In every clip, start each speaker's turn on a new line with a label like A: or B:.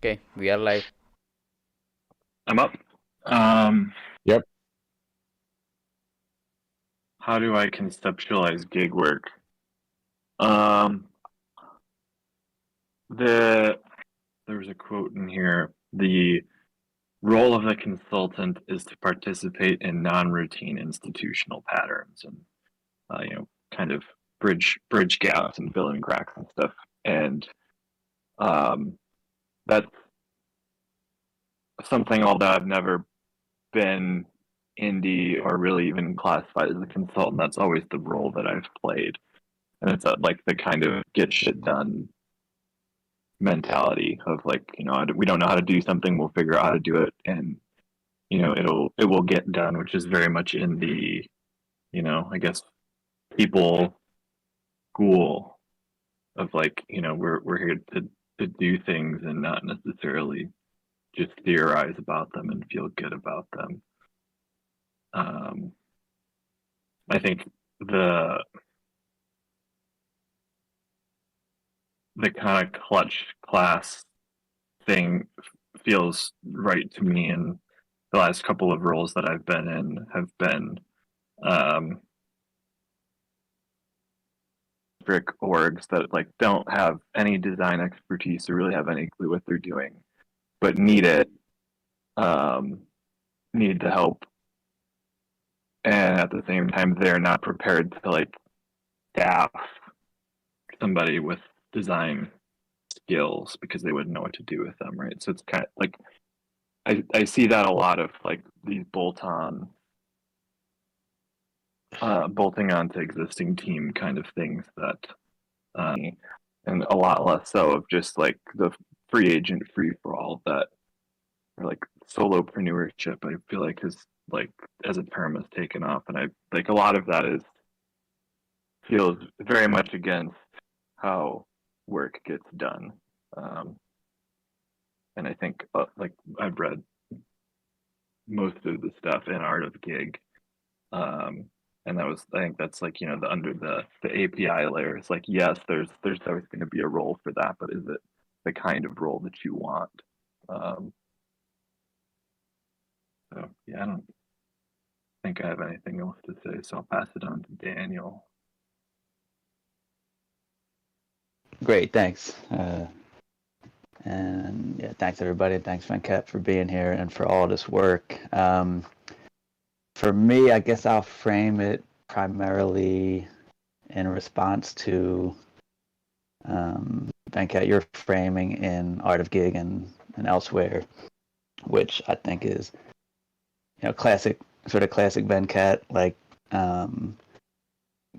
A: Okay, we are live.
B: I'm up. Um,
C: Yep.
B: how do I conceptualize gig work? Um, there was a quote in here. The role of the consultant is to participate in non-routine institutional patterns and kind of bridge gaps and fill in cracks and stuff. And um, that's something although I've never been indie or really even classified as a consultant. That's always the role that I've played. And it's like the kind of get shit done mentality of like, we don't know how to do something, we'll figure out how to do it, and it will get done, which is very much in the, I guess, people school of like, we're here to do things and not necessarily just theorize about them and feel good about them. I think the kind of clutch class thing feels right to me, and the last couple of roles that I've been in have been brick orgs that like don't have any design expertise or really have any clue what they're doing, but need it, need the help, and at the same time they're not prepared to like staff somebody with design skills because they wouldn't know what to do with them, right? So it's kind of like I see that a lot of like these bolting onto existing team kind of things that, and a lot less so of just like the free agent free for all that, or like solopreneurship. I feel like is like as a term has taken off, and I like a lot of that is feels very much against how work gets done. And I think like I've read most of the stuff in Art of Gig. And that was, I think that's like, the under the API layer. It's like, yes, there's always going to be a role for that, but is it the kind of role that you want? So yeah, I don't think I have anything else to say, so I'll pass it on to Daniel.
A: Great, thanks. And yeah, thanks everybody. Thanks Venkat for being here and for all this work. For me, I guess I'll frame it primarily in response to Venkat, your framing in Art of Gig and elsewhere, which I think is classic Venkat, like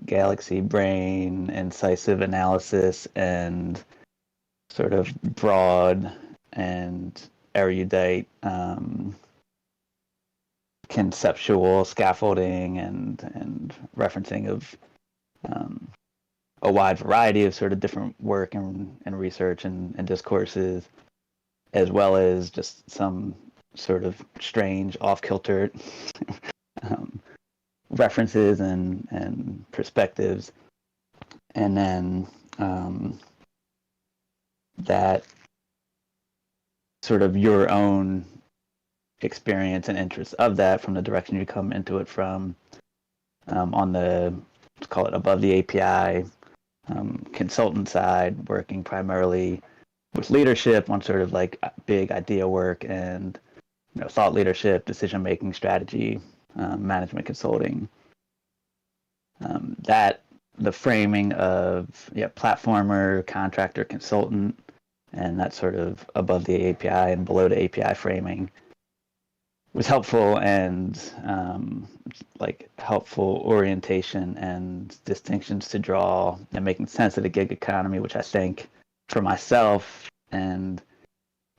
A: galaxy brain, incisive analysis, and sort of broad and erudite conceptual scaffolding and referencing of a wide variety of sort of different work and research and discourses, as well as just some sort of strange off-kilter references and perspectives. And then that sort of your own experience and interest of that from the direction you come into it from, on the, let's call it above the API consultant side, working primarily with leadership on sort of like big idea work and thought leadership, decision making, strategy, management consulting. That the framing of platformer, contractor, consultant, and that sort of above the API and below the API framing was helpful, and like helpful orientation and distinctions to draw and making sense of the gig economy, which I think for myself and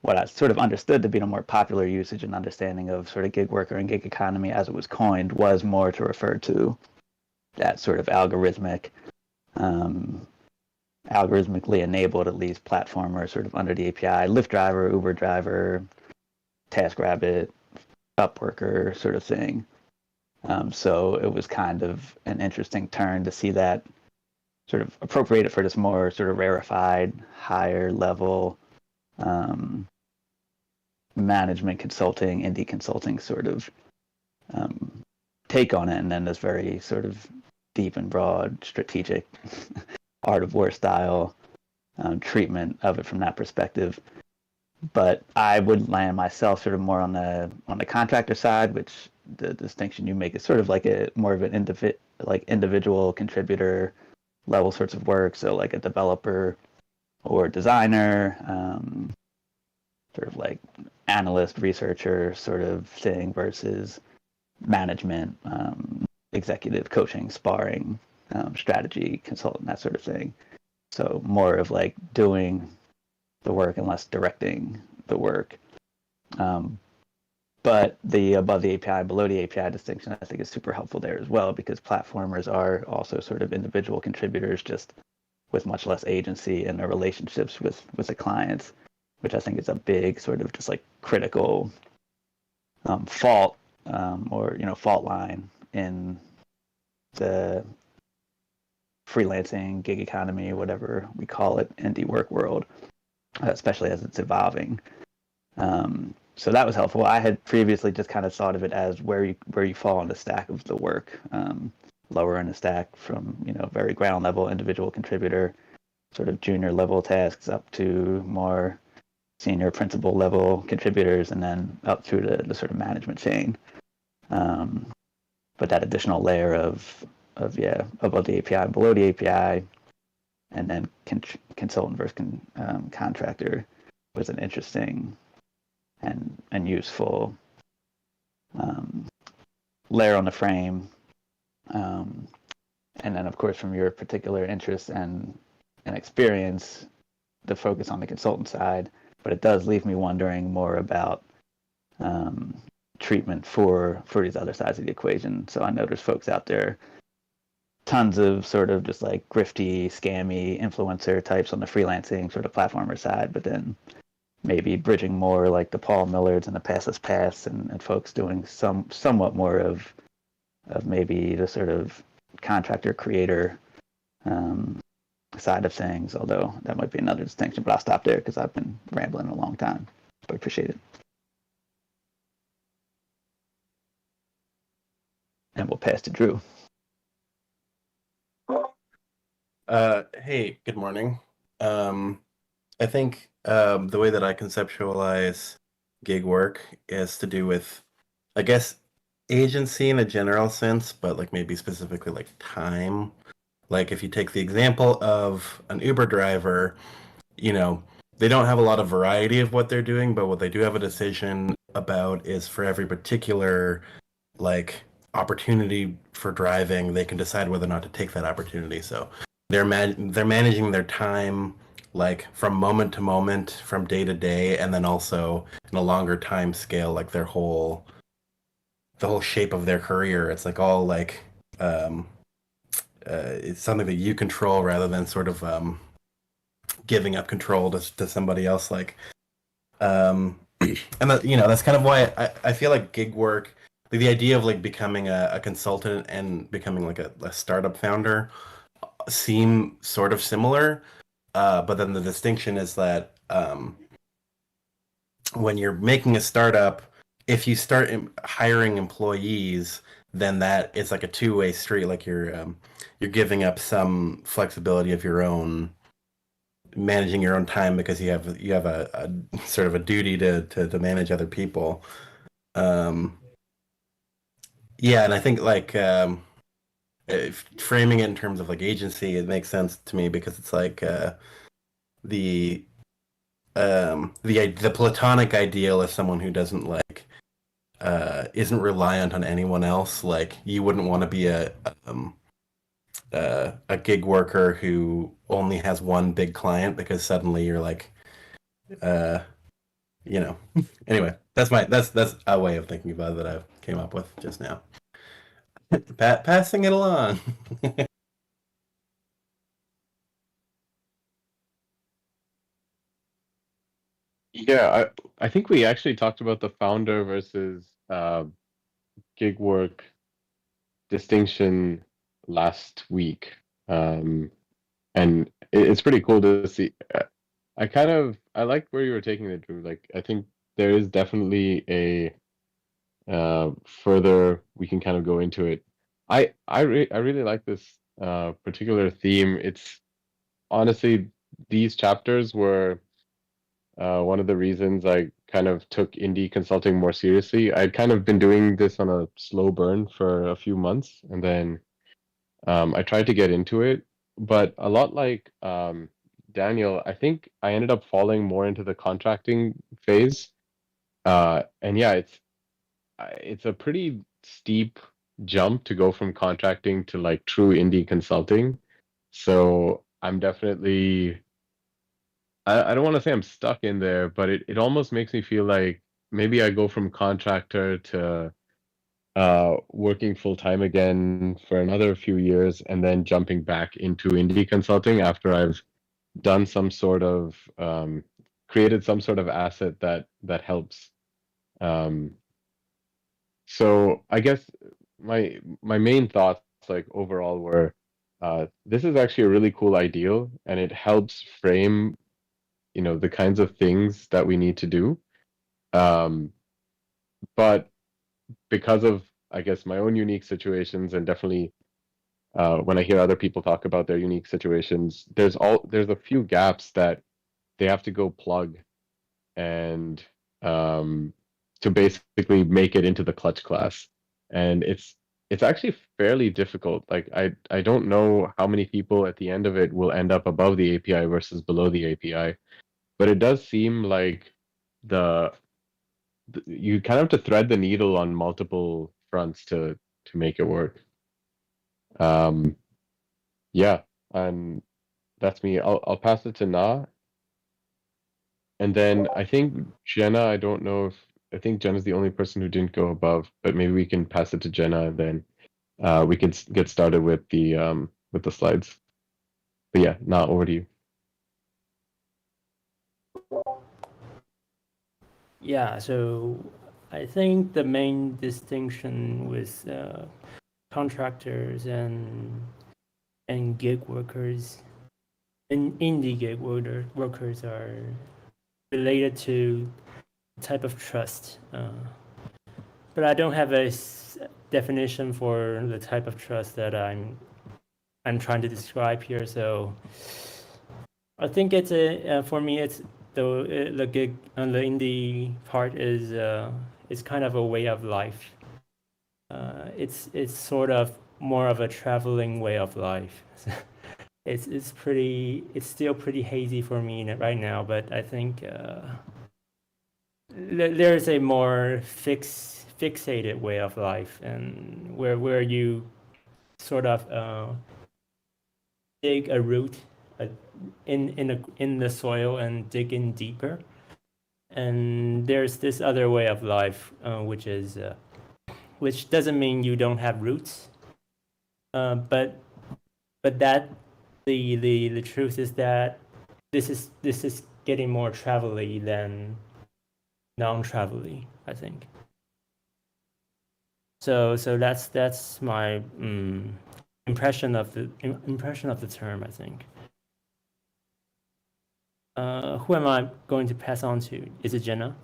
A: what I sort of understood to be the more popular usage and understanding of sort of gig worker and gig economy as it was coined was more to refer to that sort of algorithmically enabled, at least, platformer sort of under the API, Lyft driver, Uber driver, TaskRabbit, Upworker sort of thing. So it was kind of an interesting turn to see that sort of appropriated for this more sort of rarefied, higher level management consulting, indie consulting sort of take on it, and then this very sort of deep and broad strategic art of war style treatment of it from that perspective. But I would land myself sort of more on the contractor side, which the distinction you make is sort of like a more of an individual contributor level sorts of work. So like a developer or designer, sort of like analyst, researcher sort of thing versus management, executive coaching, sparring, strategy, consultant, that sort of thing. So more of like doing the work and less directing the work. But the above the API, below the API distinction, I think is super helpful there as well, because platformers are also sort of individual contributors, just with much less agency in their relationships with the clients, which I think is a big sort of just like critical fault or fault line in the freelancing, gig economy, whatever we call it, indie work world, especially as it's evolving. So that was helpful. I had previously just kind of thought of it as where you fall on the stack of the work, lower in the stack from very ground level individual contributor, sort of junior level tasks up to more senior principal level contributors, and then up through the sort of management chain. But that additional layer of above the API and below the API, and then consultant versus contractor was an interesting and useful layer on the frame. And then, of course, from your particular interest and experience, the focus on the consultant side. But it does leave me wondering more about treatment for these other sides of the equation. So I know there's folks out there, tons of sort of just like grifty, scammy influencer types on the freelancing sort of platformer side, but then maybe bridging more like the Paul Millards and the Pass and folks doing somewhat more of maybe the sort of contractor creator side of things, although that might be another distinction, but I'll stop there because I've been rambling a long time, but I appreciate it. And we'll pass to Drew.
C: Hey, good morning. I think the way that I conceptualize gig work is to do with, I guess, agency in a general sense, but like maybe specifically like time. Like if you take the example of an Uber driver, they don't have a lot of variety of what they're doing, but what they do have a decision about is for every particular like opportunity for driving, they can decide whether or not to take that opportunity. So they're managing their time like from moment to moment, from day to day, and then also in a longer time scale, like the whole shape of their career. It's like all like it's something that you control rather than sort of giving up control to somebody else. Like and that, that's kind of why I feel like gig work, like the idea of like becoming a consultant and becoming like a startup founder seem sort of similar, but then the distinction is that when you're making a startup, if you start hiring employees, then that is like a two-way street. Like you're giving up some flexibility of your own, managing your own time because you have a sort of a duty to manage other people. Yeah, and I think like framing it in terms of like agency, it makes sense to me because it's like the platonic ideal is someone who doesn't like isn't reliant on anyone else. Like you wouldn't want to be a gig worker who only has one big client because suddenly you're like anyway, that's a way of thinking about it that I came up with just now. Passing it along.
D: Yeah, I think we actually talked about the founder versus gig work distinction last week, and it's pretty cool to see. I like where you were taking it, Drew. Like I think there is definitely a further we can kind of go into it. I really like this particular theme. It's honestly, these chapters were one of the reasons I kind of took indie consulting more seriously. I'd kind of been doing this on a slow burn for a few months, and then I tried to get into it, but a lot like Daniel, I think I ended up falling more into the contracting phase. And yeah, it's a pretty steep jump to go from contracting to like true indie consulting. So I'm definitely I don't want to say I'm stuck in there, but it almost makes me feel like maybe I go from contractor to working full time again for another few years and then jumping back into indie consulting after I've done some sort of created some sort of asset that helps. Um, so I guess my main thoughts like overall were this is actually a really cool ideal and it helps frame the kinds of things that we need to do. Um, but because of I guess my own unique situations and definitely when I hear other people talk about their unique situations, there's a few gaps that they have to go plug and um, to basically make it into the clutch class. And it's actually fairly difficult. Like I don't know how many people at the end of it will end up above the API versus below the API, but it does seem like the you kind of have to thread the needle on multiple fronts to make it work. Um, yeah, and that's me. I'll pass it to Na, and then I think Jenna. I don't know if I think Jenna's the only person who didn't go above, but maybe we can pass it to Jenna, and then we can get started with the slides. But yeah, Na, over to you.
E: Yeah, so I think the main distinction with contractors and gig workers and indie gig workers are related to type of trust. But I don't have a definition for the type of trust that I'm trying to describe here. So I think it's for me it's the gig and the indie part is kind of a way of life. It's sort of more of a traveling way of life. It's still pretty hazy for me right now, but I think there's a more fixated way of life, and where you sort of dig a root in the soil and dig in deeper. And there's this other way of life, which doesn't mean you don't have roots, but that the truth is that this is getting more travel-y than non-travel-y, I think. So that's my impression of the term, I think. Who am I going to pass on to? Is it Jenna?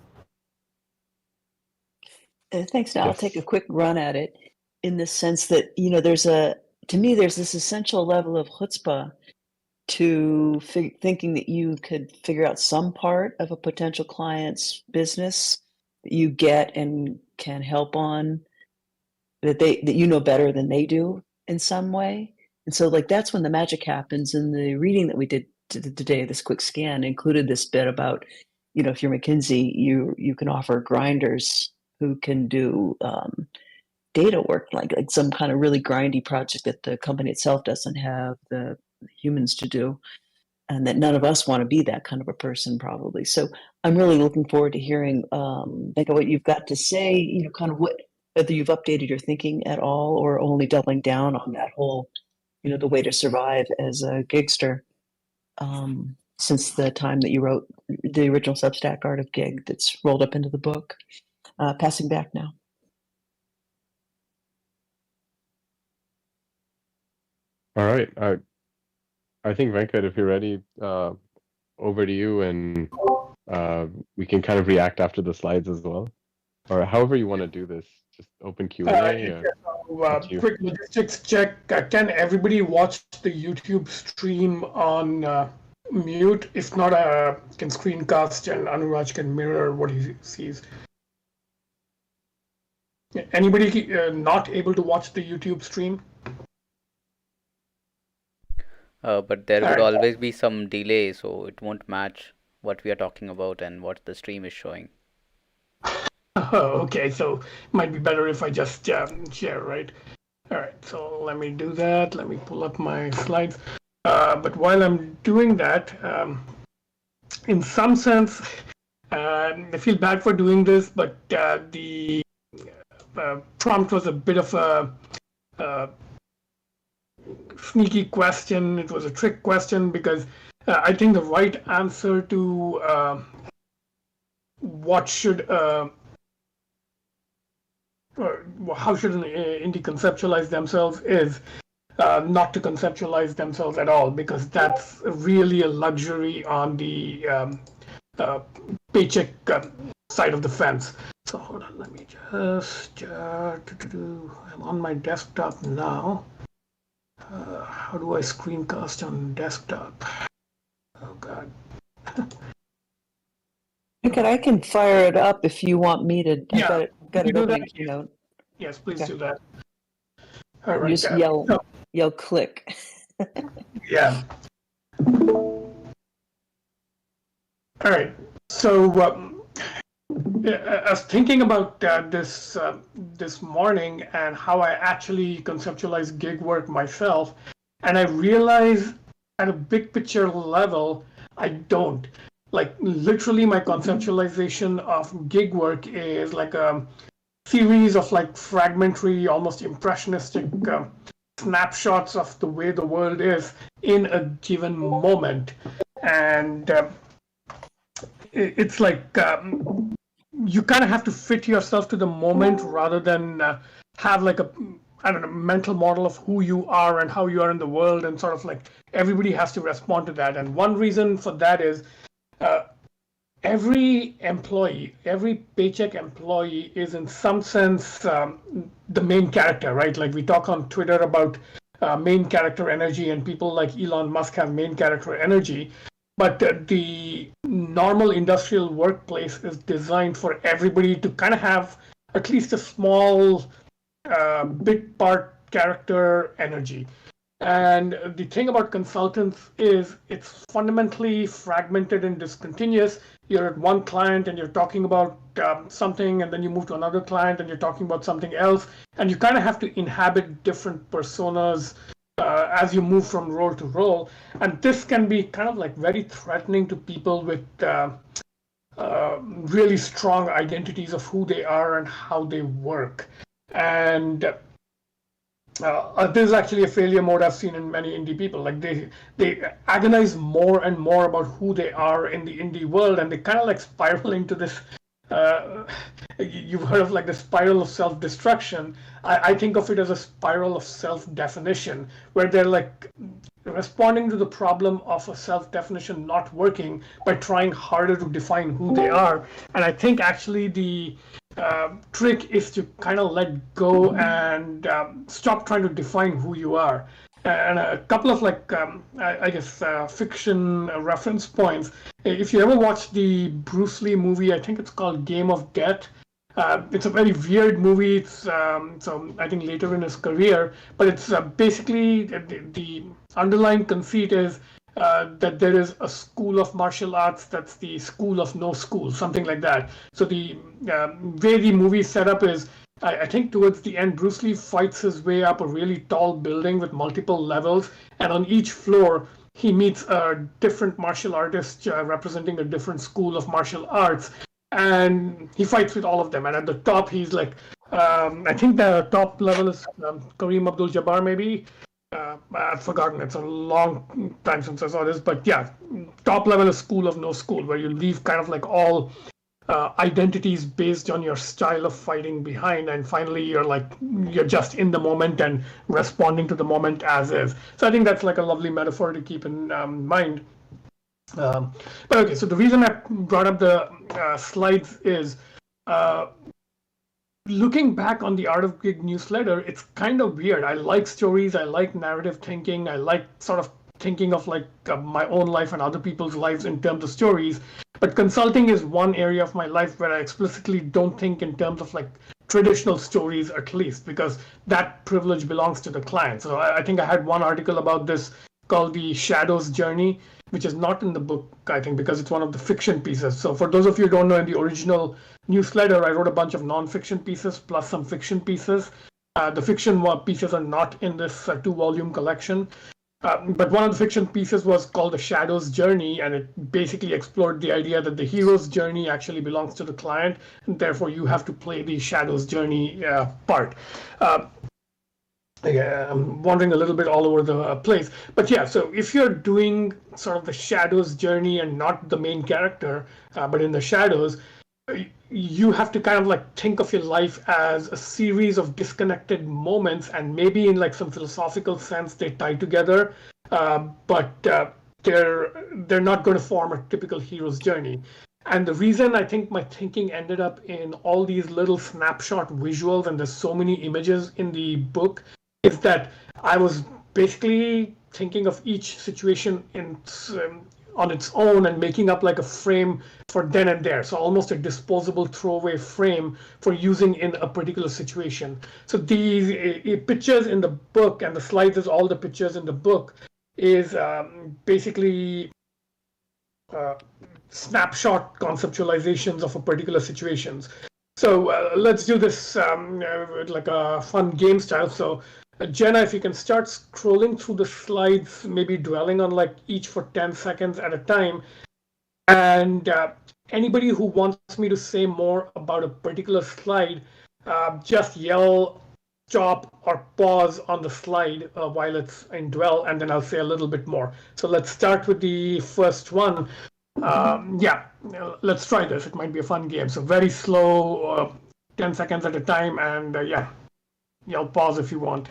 F: Thanks. Now I'll
D: Yes.
F: take a quick run at it in the sense that, to me, there's this essential level of chutzpah to thinking that you could figure out some part of a potential client's business that you get and can help on, that you know better than they do in some way. And so like that's when the magic happens. And the reading that we did today, this quick scan, included this bit about, if you're McKinsey, you can offer grinders who can do data work, like some kind of really grindy project that the company itself doesn't have the humans to do, and that none of us want to be that kind of a person probably. So I'm really looking forward to hearing Becca, what you've got to say, kind of whether you've updated your thinking at all or only doubling down on that whole, the way to survive as a gigster since the time that you wrote the original Substack Art of Gig that's rolled up into the book. Passing back now.
D: All right. I think Venkat, if you're ready, over to you, and we can kind of react after the slides as well, or however you want to do this. Just open Q&A.
G: Quick logistics check. Can everybody watch the YouTube stream on mute? If not, can screencast and Anuraj can mirror what he sees. Anybody not able to watch the YouTube stream?
H: But there would always be some delay, so it won't match what we are talking about and what the stream is showing.
G: Oh, okay, so might be better if I just share, right? All right, so let me do that. Let me pull up my slides. But while I'm doing that, in some sense, I feel bad for doing this, but the prompt was a bit of a sneaky question. It was a trick question because I think the right answer to what should or how should an indie conceptualize themselves is not to conceptualize themselves at all, because that's really a luxury on the paycheck side of the fence. So hold on, let me just I'm on my desktop now. How do I screencast on desktop? Oh God.
F: I can fire it up if you want me to.
G: Yeah,
F: I've got it open in
G: that?
F: Keynote.
G: Yes, please
F: Okay.
G: do that. All right.
F: Just yell click.
G: Yeah. All right. So I was thinking about this this morning and how I actually conceptualize gig work myself, and I realized at a big picture level, I don't. Like literally, my conceptualization of gig work is like a series of like fragmentary, almost impressionistic snapshots of the way the world is in a given moment, and it's like you kind of have to fit yourself to the moment rather than have like a mental model of who you are and how you are in the world, and sort of like everybody has to respond to that. And one reason for that is every employee, every paycheck employee is in some sense the main character, right? Like we talk on Twitter about main character energy, and people like Elon Musk have main character energy. But the normal industrial workplace is designed for everybody to kind of have at least a small bit part character energy. And the thing about consultants is it's fundamentally fragmented and discontinuous. You're at one client and you're talking about something, and then you move to another client and you're talking about something else. And you kind of have to inhabit different personas as you move from role to role. And this can be kind of like very threatening to people with really strong identities of who they are and how they work. And this is actually a failure mode I've seen in many indie people. Like they agonize more and more about who they are in the indie world, and they kind of like spiral into this. You've heard of like the spiral of self-destruction. I think of it as a spiral of self-definition, where they're like responding to the problem of a self-definition not working by trying harder to define who they are. And I think actually the trick is to kind of let go and stop trying to define who you are. And a couple of like, I guess, fiction reference points. If you ever watch the Bruce Lee movie, I think it's called Game of Death. It's a very weird movie. It's so I think later in his career, but it's basically the underlying conceit is that there is a school of martial arts that's the school of no school, something like that. So the way the movie is set up is, I think towards the end, Bruce Lee fights his way up a really tall building with multiple levels, and on each floor he meets a different martial artist representing a different school of martial arts, and he fights with all of them. And at the top, he's like, I think the top level is Kareem Abdul-Jabbar, maybe. I've forgotten. It's a long time since I saw this, but yeah, top level is school of no school, where you leave kind of like all identities based on your style of fighting behind, and finally you're just in the moment and responding to the moment as is. So I think that's like a lovely metaphor to keep in mind. But okay, so the reason I brought up the slides is looking back on the Art of Gig newsletter, it's kind of weird. I like stories, I like narrative thinking, I like sort of thinking of like my own life and other people's lives in terms of stories. But consulting is one area of my life where I explicitly don't think in terms of like traditional stories, at least, because that privilege belongs to the client. So I think I had one article about this called The Shadow's Journey, which is not in the book, I think, because it's one of the fiction pieces. So for those of you who don't know, in the original newsletter, I wrote a bunch of non-fiction pieces plus some fiction pieces. The fiction pieces are not in this 2-volume collection. But one of the fiction pieces was called The Shadow's Journey, and it basically explored the idea that the hero's journey actually belongs to the client, and therefore you have to play the Shadow's Journey part. Yeah, I'm wandering a little bit all over the place. But yeah, so if you're doing sort of the Shadow's journey and not the main character, but in the shadows, you have to kind of like think of your life as a series of disconnected moments, and maybe in like some philosophical sense they tie together, but they're not going to form a typical hero's journey. And the reason I think my thinking ended up in all these little snapshot visuals, and there's so many images in the book, is that I was basically thinking of each situation on its own and making up like a frame for then and there. So almost a disposable throwaway frame for using in a particular situation. So these pictures in the book, and the slides is all the pictures in the book, is basically snapshot conceptualizations of a particular situations. So let's do this like a fun game style. So Jenna, if you can start scrolling through the slides, maybe dwelling on like each for 10 seconds at a time. And anybody who wants me to say more about a particular slide, just yell, stop, or pause on the slide while it's in dwell, and then I'll say a little bit more. So let's start with the first one. Yeah, let's try this. It might be a fun game. So very slow, 10 seconds at a time, and yeah, yell pause if you want.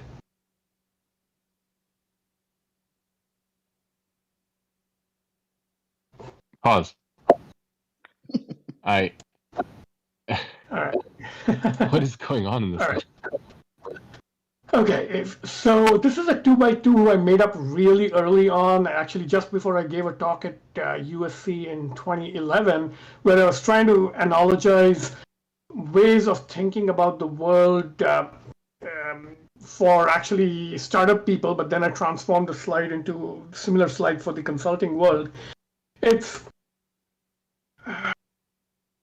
D: Pause. All
G: right.
D: What is going on in this?
G: All right. Okay, so this is a 2x2 I made up really early on, actually just before I gave a talk at USC in 2011, where I was trying to analogize ways of thinking about the world for actually startup people, but then I transformed the slide into a similar slide for the consulting world. It's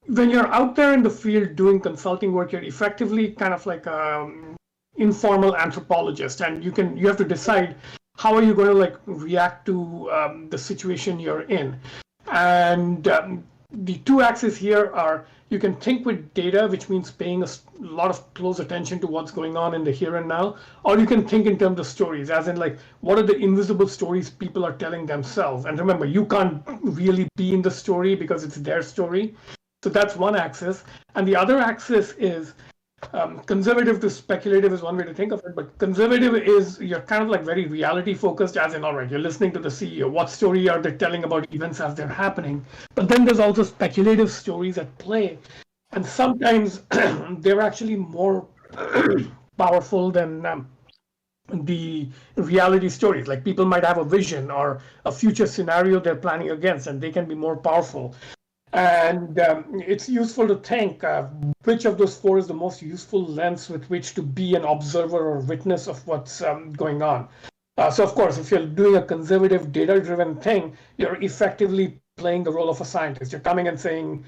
G: when you're out there in the field doing consulting work, you're effectively kind of like informal anthropologist, and you have to decide how are you going to like react to the situation you're in. And the two axes here are you can think with data, which means paying a lot of close attention to what's going on in the here and now, or you can think in terms of stories, as in like what are the invisible stories people are telling themselves. And remember, you can't really be in the story because it's their story. So that's one axis. And the other axis is conservative to speculative is one way to think of it, but conservative is you're kind of like very reality focused, as in, all right, you're listening to the CEO. What story are they telling about events as they're happening? But then there's also speculative stories at play. And sometimes they're actually more powerful than the reality stories. Like people might have a vision or a future scenario they're planning against, and they can be more powerful. And it's useful to think which of those four is the most useful lens with which to be an observer or witness of what's going on. So, of course, if you're doing a conservative, data-driven thing, you're effectively playing the role of a scientist. You're coming and saying,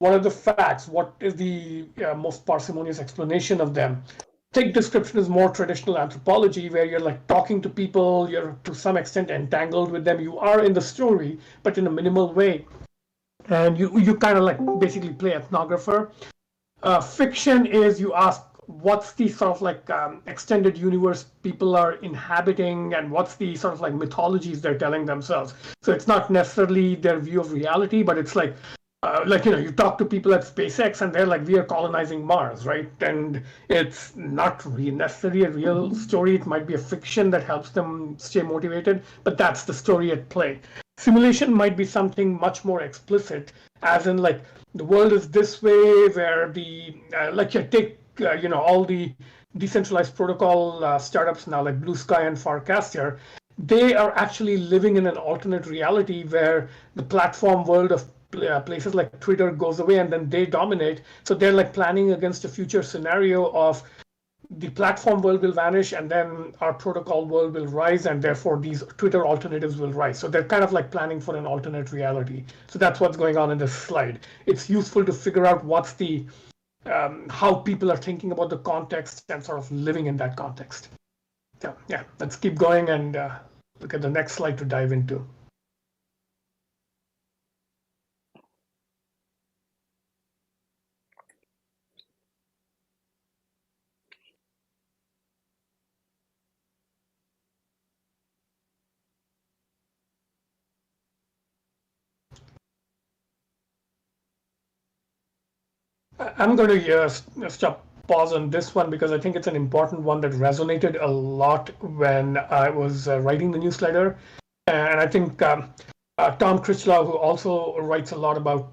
G: what are the facts? What is the most parsimonious explanation of them? Thick description is more traditional anthropology, where you're like talking to people, you're to some extent entangled with them. You are in the story, but in a minimal way. And you kind of like basically play ethnographer. Fiction is you ask what's the sort of like extended universe people are inhabiting, and what's the sort of like mythologies they're telling themselves. So it's not necessarily their view of reality, but it's like you talk to people at SpaceX and they're like, we are colonizing Mars, right? And it's not necessarily a real story. It might be a fiction that helps them stay motivated, but that's the story at play. simulation might be something much more explicit, as in like the world is this way, where the like you take all the decentralized protocol startups now like Blue Sky and Farcaster, they are actually living in an alternate reality where the platform world of places like Twitter goes away and then they dominate. So they're like planning against a future scenario of the platform world will vanish and then our protocol world will rise, and therefore these Twitter alternatives will rise. So they're kind of like planning for an alternate reality. So that's what's going on in this slide. It's useful to figure out what's the how people are thinking about the context and sort of living in that context. So yeah, let's keep going and look at the next slide to dive into. I'm going to stop pause on this one because I think it's an important one that resonated a lot when I was writing the newsletter. And I think Tom Critchlow, who also writes a lot about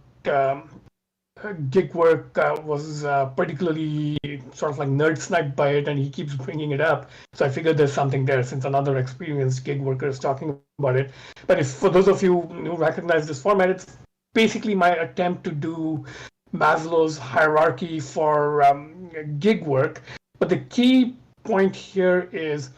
G: gig work, was particularly sort of like nerd sniped by it, and he keeps bringing it up. So I figured there's something there since another experienced gig worker is talking about it. But if for those of you who recognize this format, it's basically my attempt to do Maslow's hierarchy for gig work. But the key point here is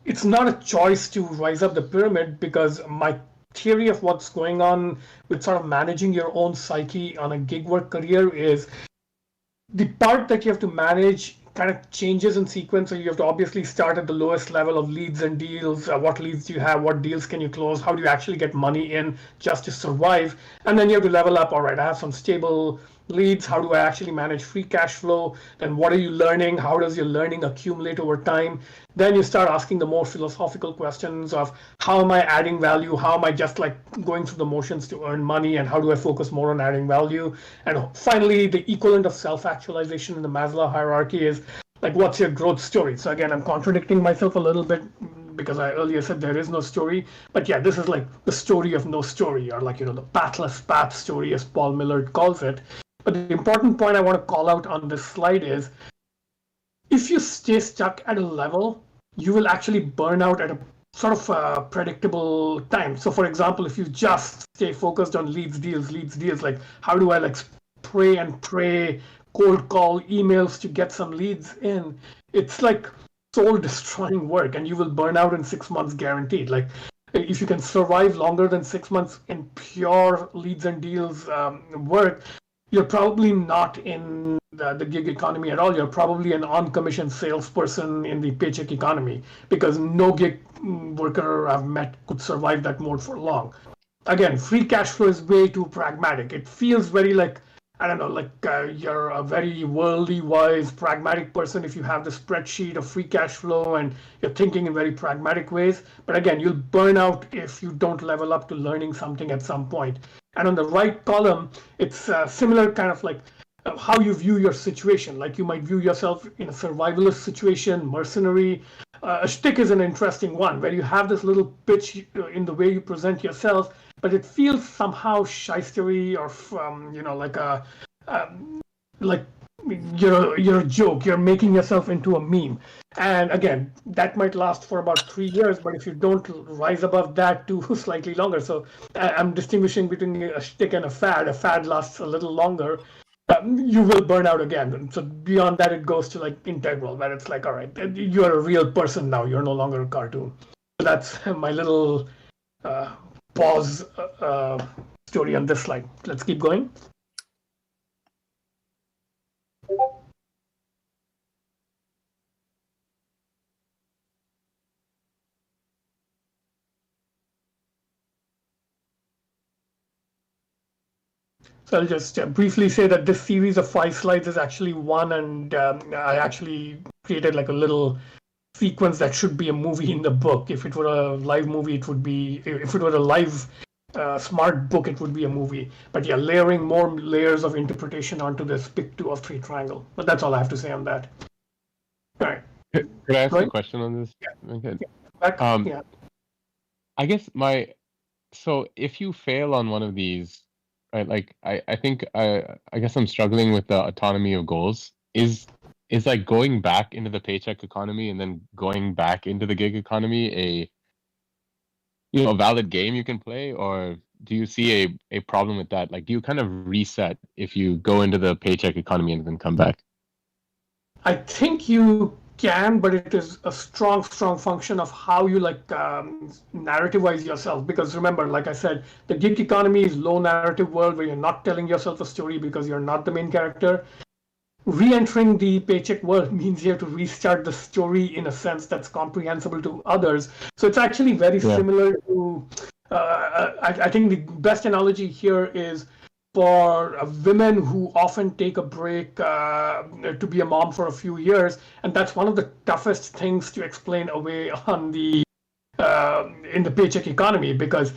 G: it's not a choice to rise up the pyramid, because my theory of what's going on with sort of managing your own psyche on a gig work career is the part that you have to manage kind of changes in sequence. So you have to obviously start at the lowest level of leads and deals. What leads do you have? What deals can you close? How do you actually get money in just to survive? And then you have to level up. All right, I have some stable leads. How do I actually manage free cash flow? Then what are you learning? How does your learning accumulate over time? Then you start asking the more philosophical questions of how am I adding value? How am I just like going through the motions to earn money? And how do I focus more on adding value? And finally, the equivalent of self-actualization in the Maslow hierarchy is like, what's your growth story? So again, I'm contradicting myself a little bit because I earlier said there is no story. But yeah, this is like the story of no story, or like, the pathless path story, as Paul Millard calls it. But the important point I want to call out on this slide is, if you stay stuck at a level, you will actually burn out at a sort of predictable time. So for example, if you just stay focused on leads, deals, like how do I like pray, cold call, emails to get some leads in, it's like soul destroying work, and you will burn out in 6 months guaranteed. Like if you can survive longer than 6 months in pure leads and deals work, you're probably not in the gig economy at all. You're probably an on-commission salesperson in the paycheck economy, because no gig worker I've met could survive that mode for long. Again, free cash flow is way too pragmatic. It feels very like, I don't know, like you're a very worldly wise, pragmatic person if you have the spreadsheet of free cash flow and you're thinking in very pragmatic ways. But again, you'll burn out if you don't level up to learning something at some point. And on the right column, it's similar kind of like how you view your situation. Like you might view yourself in a survivalist situation, mercenary. A shtick is an interesting one, where you have this little pitch in the way you present yourself, but it feels somehow shystery, or like you're a joke. You're making yourself into a meme. And again, that might last for about 3 years, but if you don't rise above that to slightly longer. So I'm distinguishing between a shtick and a fad lasts a little longer. You will burn out again. So beyond that, it goes to like integral, where it's like, all right, you're a real person now. You're no longer a cartoon. So that's my little pause story on this slide. Let's keep going. So I'll just briefly say that this series of 5 slides is actually one, and I actually created like a little sequence that should be a movie in the book. If it were a live movie, it would be, if it were a live smart book, it would be a movie. But yeah, layering more layers of interpretation onto this pick 2 of 3 triangle. But that's all I have to say on that. All right.
D: Could I ask a question on this?
G: Yeah.
D: Okay.
G: Yeah.
D: I guess so if you fail on one of these, right? Like I think I guess I'm struggling with the autonomy of goals. Is like going back into the paycheck economy and then going back into the gig economy a valid game you can play, or do you see a problem with that? Like, do you kind of reset if you go into the paycheck economy and then come back?
G: I think you can, but it is a strong function of how you narrativize yourself. Because remember, like I said, the gig economy is low narrative world where you're not telling yourself a story because you're not the main character. Re-entering the paycheck world means you have to restart the story in a sense that's comprehensible to others. So it's actually very similar to, I think the best analogy here is for women who often take a break to be a mom for a few years. And that's one of the toughest things to explain away on in the paycheck economy, because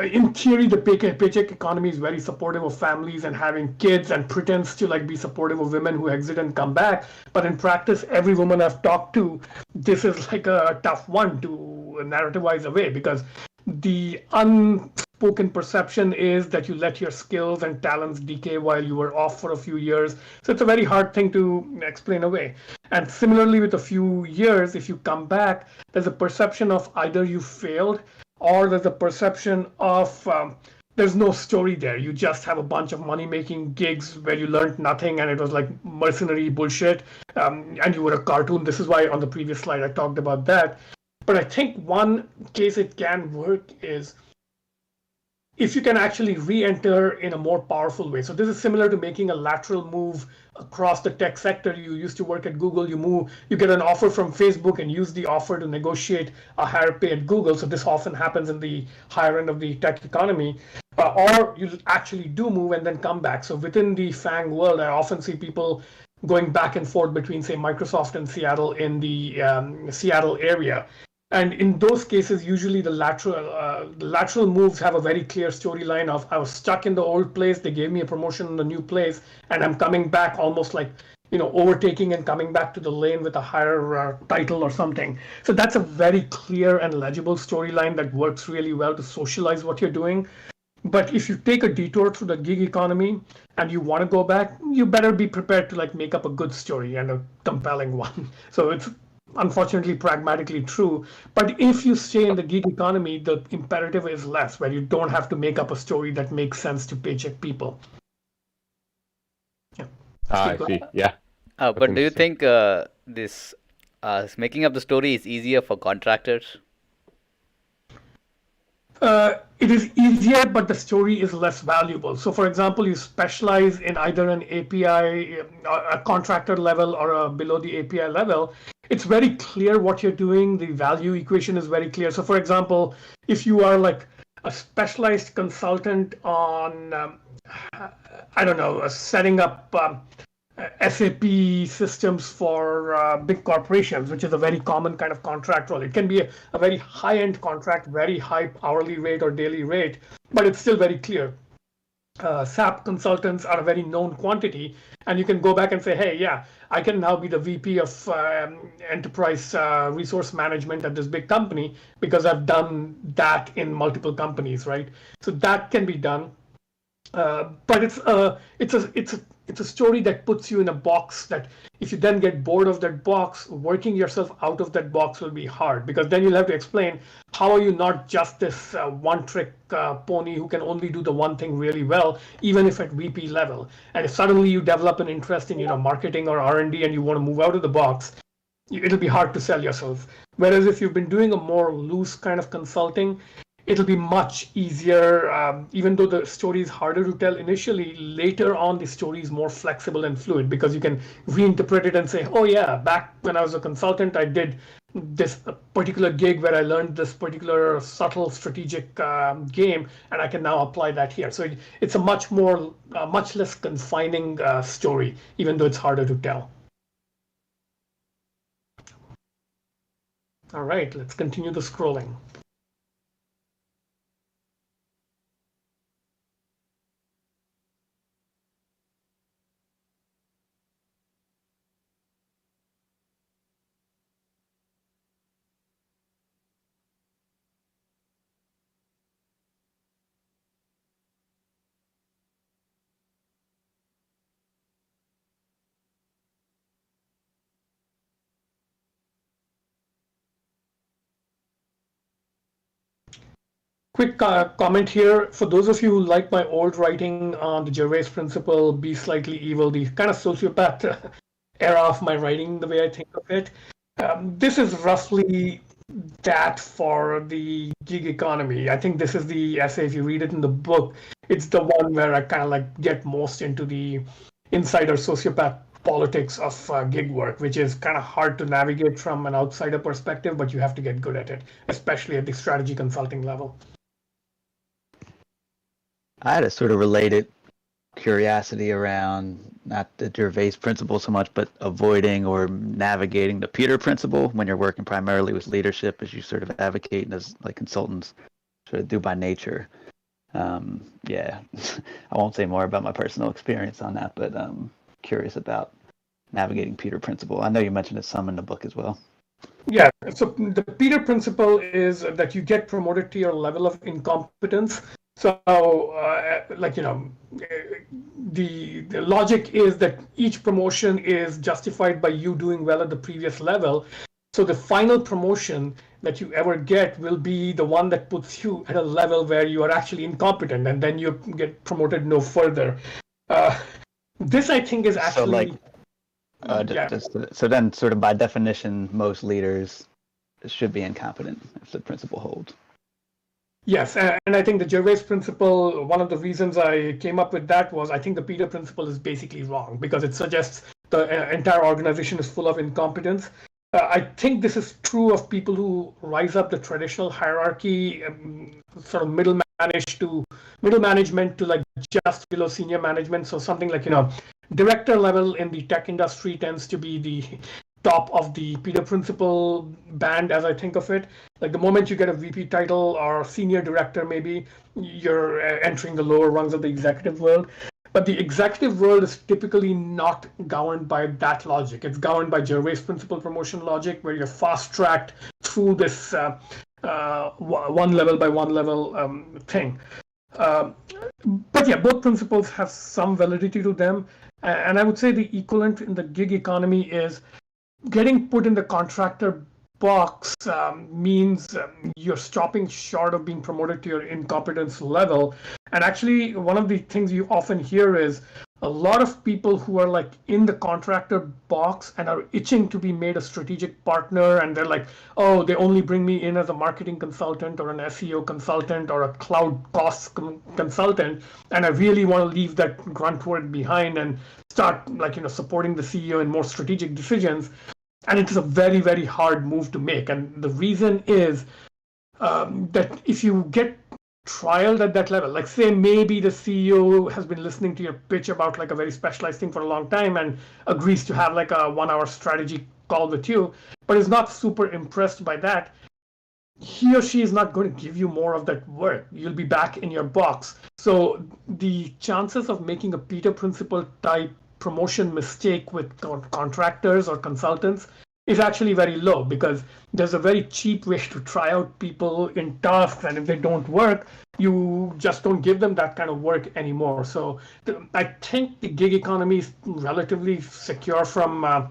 G: in theory, the paycheck economy is very supportive of families and having kids and pretends to be supportive of women who exit and come back. But in practice, every woman I've talked to, this is like a tough one to narrativize away, because the unspoken perception is that you let your skills and talents decay while you were off for a few years. So it's a very hard thing to explain away. And similarly, with a few years, if you come back, there's a perception of either you failed or there's a perception of there's no story there. You just have a bunch of money-making gigs where you learned nothing and it was like mercenary bullshit, and you were a cartoon. This is why on the previous slide I talked about that. But I think one case it can work is if you can actually re-enter in a more powerful way. So this is similar to making a lateral move across the tech sector. You used to work at Google, you get an offer from Facebook and use the offer to negotiate a higher pay at Google. So this often happens in the higher end of the tech economy. Or you actually do move and then come back. So within the FANG world, I often see people going back and forth between, say, Microsoft and Seattle in the Seattle area. And in those cases, usually the lateral moves have a very clear storyline of I was stuck in the old place, they gave me a promotion in the new place, and I'm coming back almost like, overtaking and coming back to the lane with a higher title or something. So that's a very clear and legible storyline that works really well to socialize what you're doing. But if you take a detour through the gig economy and you want to go back, you better be prepared to make up a good story and a compelling one. So it's unfortunately pragmatically true. But if you stay in the gig economy, the imperative is less, where you don't have to make up a story that makes sense to paycheck people. Yeah.
D: I see. Yeah.
H: But do you think this making up the story is easier for contractors?
G: It is easier, but the story is less valuable. So, for example, you specialize in either an API, a contractor level, or a below the API level. It's very clear what you're doing. The value equation is very clear. So, for example, if you are like a specialized consultant on, I don't know, setting up SAP systems for big corporations, which is a very common kind of contract role. It can be a very high-end contract, very high hourly rate or daily rate, but it's still very clear. SAP consultants are a very known quantity, and you can go back and say, hey, yeah, I can now be the VP of enterprise resource management at this big company because I've done that in multiple companies, right? So that can be done. But it's a story that puts you in a box that if you then get bored of that box, working yourself out of that box will be hard, because then you'll have to explain how are you not just this one-trick pony who can only do the one thing really well, even if at VP level. And if suddenly you develop an interest in marketing or R&D and you want to move out of the box, it'll be hard to sell yourself. Whereas if you've been doing a more loose kind of consulting, it'll be much easier, even though the story is harder to tell initially. Later on, the story is more flexible and fluid because you can reinterpret it and say, oh yeah, back when I was a consultant, I did this particular gig where I learned this particular subtle strategic game, and I can now apply that here. So it's a much less confining story, even though it's harder to tell. All right, let's continue the scrolling. Quick comment here. For those of you who like my old writing on the Gervais principle, be slightly evil, the kind of sociopath era of my writing, the way I think of it. This is roughly that for the gig economy. I think this is the essay, if you read it in the book, it's the one where I kind of like get most into the insider sociopath politics of gig work, which is kind of hard to navigate from an outsider perspective, but you have to get good at it, especially at the strategy consulting level.
A: I had a sort of related curiosity around not the Gervais principle so much, but avoiding or navigating the Peter principle when you're working primarily with leadership, as you sort of advocate and as like consultants sort of do by nature. Yeah, I won't say more about my personal experience on that, but I'm curious about navigating Peter principle. I know you mentioned it some in the book as well.
G: Yeah, so the Peter principle is that you get promoted to your level of incompetence. So, the logic is that each promotion is justified by you doing well at the previous level. So the final promotion that you ever get will be the one that puts you at a level where you are actually incompetent, and then you get promoted no further. This, I think, is actually...
A: So then, sort of by definition, most leaders should be incompetent if the principle holds.
G: Yes, and I think the Gervais principle, one of the reasons I came up with that was I think the Peter principle is basically wrong because it suggests the entire organization is full of incompetence. I think this is true of people who rise up the traditional hierarchy, sort of middle management to like just below senior management. So something like, director level in the tech industry tends to be the top of the Peter principle band, as I think of it. Like the moment you get a VP title or senior director, maybe you're entering the lower rungs of the executive world. But the executive world is typically not governed by that logic. It's governed by Gervais principle promotion logic, where you're fast-tracked through this one level by one level thing. But yeah, both principles have some validity to them. And I would say the equivalent in the gig economy is getting put in the contractor box means you're stopping short of being promoted to your incompetence level. And actually, one of the things you often hear is a lot of people who are like in the contractor box and are itching to be made a strategic partner, and they're like, oh, they only bring me in as a marketing consultant or an SEO consultant or a cloud cost consultant, and I really want to leave that grunt work behind and start supporting the CEO in more strategic decisions. And it's a very, very hard move to make. And the reason is that if you get trialed at that level, like say maybe the CEO has been listening to your pitch about like a very specialized thing for a long time and agrees to have like a 1-hour strategy call with you, but is not super impressed by that, he or she is not going to give you more of that work. You'll be back in your box. So the chances of making a Peter principle type promotion mistake with contractors or consultants is actually very low, because there's a very cheap way to try out people in tasks, and if they don't work, you just don't give them that kind of work anymore. So I think the gig economy is relatively secure from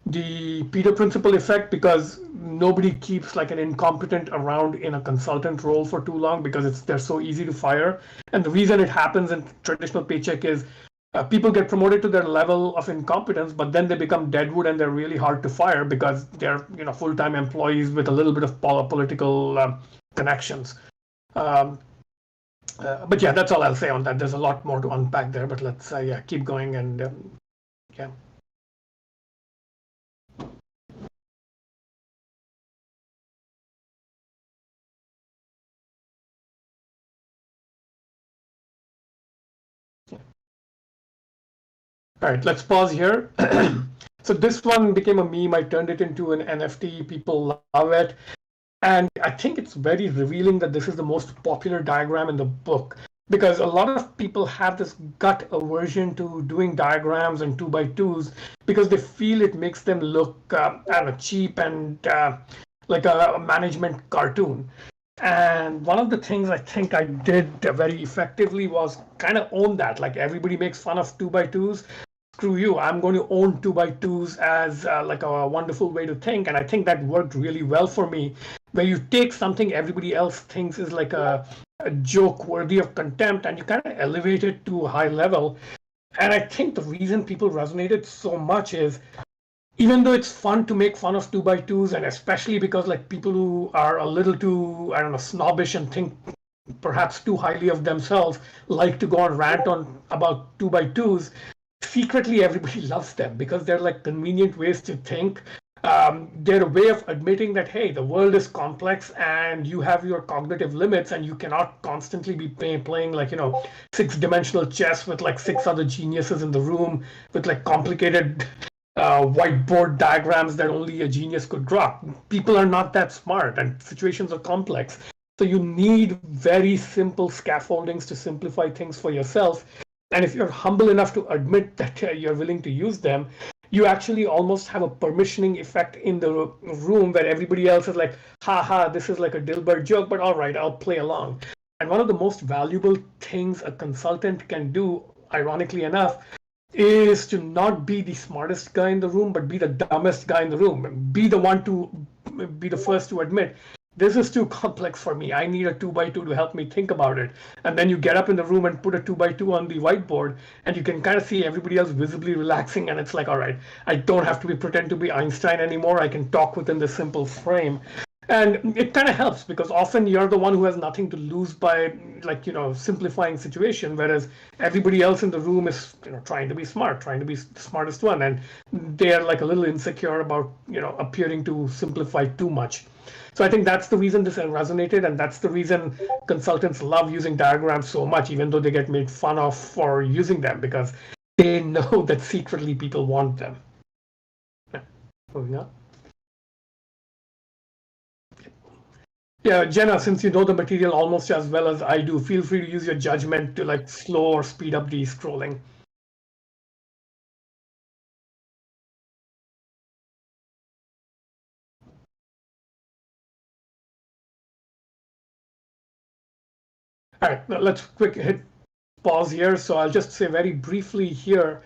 G: the Peter principle effect, because nobody keeps like an incompetent around in a consultant role for too long, because they're so easy to fire. And the reason it happens in traditional paycheck is people get promoted to their level of incompetence, but then they become deadwood and they're really hard to fire because they're full-time employees with a little bit of political connections. But yeah, that's all I'll say on that. There's a lot more to unpack there, but let's keep going and yeah. All right, let's pause here. So this one became a meme. I turned it into an NFT. People love it. And I think it's very revealing that this is the most popular diagram in the book, because a lot of people have this gut aversion to doing diagrams and 2x2s because they feel it makes them look cheap and like a management cartoon. And one of the things I think I did very effectively was kind of own that. Like everybody makes fun of 2x2s. screw you, I'm going to own 2x2s as like a wonderful way to think. And I think that worked really well for me, where you take something everybody else thinks is like a joke worthy of contempt and you kind of elevate it to a high level. And I think the reason people resonated so much is, even though it's fun to make fun of 2x2s, and especially because like people who are a little too, I don't know, snobbish and think perhaps too highly of themselves like to go on rant on about 2x2s, secretly everybody loves them because they're like convenient ways to think. They're a way of admitting that, hey, the world is complex and you have your cognitive limits and you cannot constantly be playing like, 6-dimensional chess with like 6 other geniuses in the room with like complicated whiteboard diagrams that only a genius could draw. People are not that smart and situations are complex. So you need very simple scaffoldings to simplify things for yourself. And if you're humble enough to admit that you're willing to use them, you actually almost have a permissioning effect in the room where everybody else is like, haha, this is like a Dilbert joke, but all right, I'll play along. And one of the most valuable things a consultant can do, ironically enough, is to not be the smartest guy in the room, but be the dumbest guy in the room. Be the one to be the first to admit, this is too complex for me. I need a 2x2 to help me think about it. And then you get up in the room and put a 2x2 on the whiteboard, and you can kind of see everybody else visibly relaxing. And it's like, all right, I don't have to pretend to be Einstein anymore. I can talk within this simple frame. And it kind of helps because often you're the one who has nothing to lose by like, simplifying situation, whereas everybody else in the room is, trying to be smart, trying to be the smartest one. And they are like a little insecure about, appearing to simplify too much. So I think that's the reason this resonated, and that's the reason consultants love using diagrams so much, even though they get made fun of for using them, because they know that secretly people want them. Yeah. Moving on. Yeah, Jenna, since you know the material almost as well as I do, feel free to use your judgment to like slow or speed up the scrolling. All right, let's quick hit pause here. So I'll just say very briefly here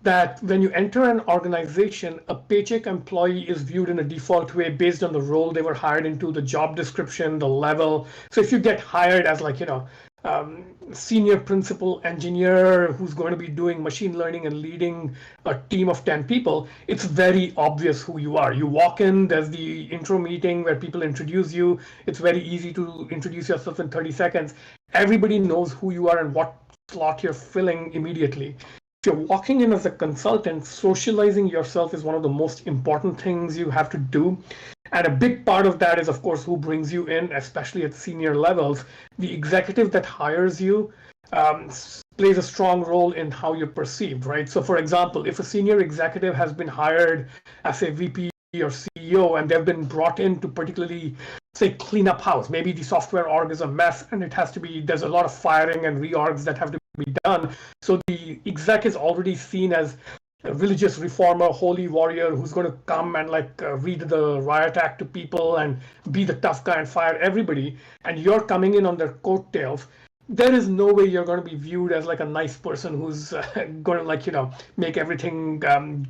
G: that when you enter an organization, a paycheck employee is viewed in a default way based on the role they were hired into, the job description, the level. So if you get hired as like, senior principal engineer who's going to be doing machine learning and leading a team of 10 people, it's very obvious who you are. You walk in, there's the intro meeting where people introduce you. It's very easy to introduce yourself in 30 seconds. Everybody knows who you are and what slot you're filling immediately. If you're walking in as a consultant, socializing yourself is one of the most important things you have to do. And a big part of that is, of course, who brings you in, especially at senior levels. The executive that hires you plays a strong role in how you're perceived, right? So, for example, if a senior executive has been hired as a VP or CEO and they've been brought in to particularly, say, clean up house, maybe the software org is a mess and it has to be, there's a lot of firing and reorgs that have to be done. So the exec is already seen as a religious reformer, holy warrior who's going to come and like read the riot act to people and be the tough guy and fire everybody. And you're coming in on their coattails. There is no way you're going to be viewed as like a nice person who's going to like, make everything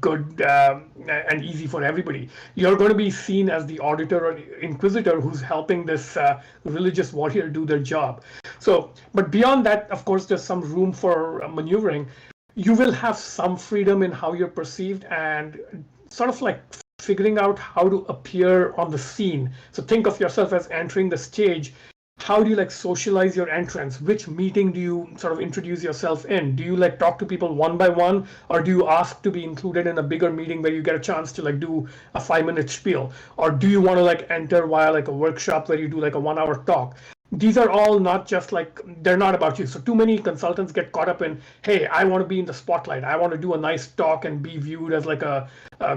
G: good and easy for everybody. You're going to be seen as the auditor or inquisitor who's helping this religious warrior do their job. So, but beyond that, of course, there's some room for maneuvering. You will have some freedom in how you're perceived and sort of like figuring out how to appear on the scene. So think of yourself as entering the stage. How do you like socialize your entrance? Which meeting do you sort of introduce yourself in? Do you like talk to people one by one, or do you ask to be included in a bigger meeting where you get a chance to like do a 5-minute spiel? Or do you want to like enter via like a workshop where you do like a 1-hour talk? These are all not just like, they're not about you. So too many consultants get caught up in, hey, I want to be in the spotlight. I want to do a nice talk and be viewed as like a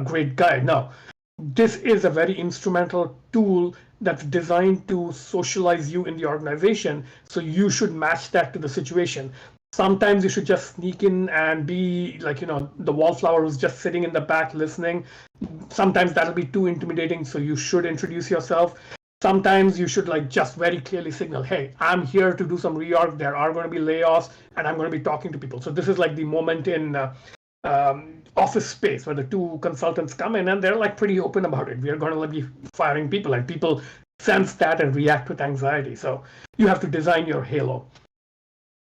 G: great guy. No, this is a very instrumental tool that's designed to socialize you in the organization. So you should match that to the situation. Sometimes you should just sneak in and be like, the wallflower who's just sitting in the back listening. Sometimes that'll be too intimidating. So you should introduce yourself. Sometimes you should like just very clearly signal, hey, I'm here to do some reorg. There are going to be layoffs and I'm going to be talking to people. So this is like the moment in office space where the two consultants come in and they're like pretty open about it. We are going to be firing people, and people sense that and react with anxiety. So you have to design your halo.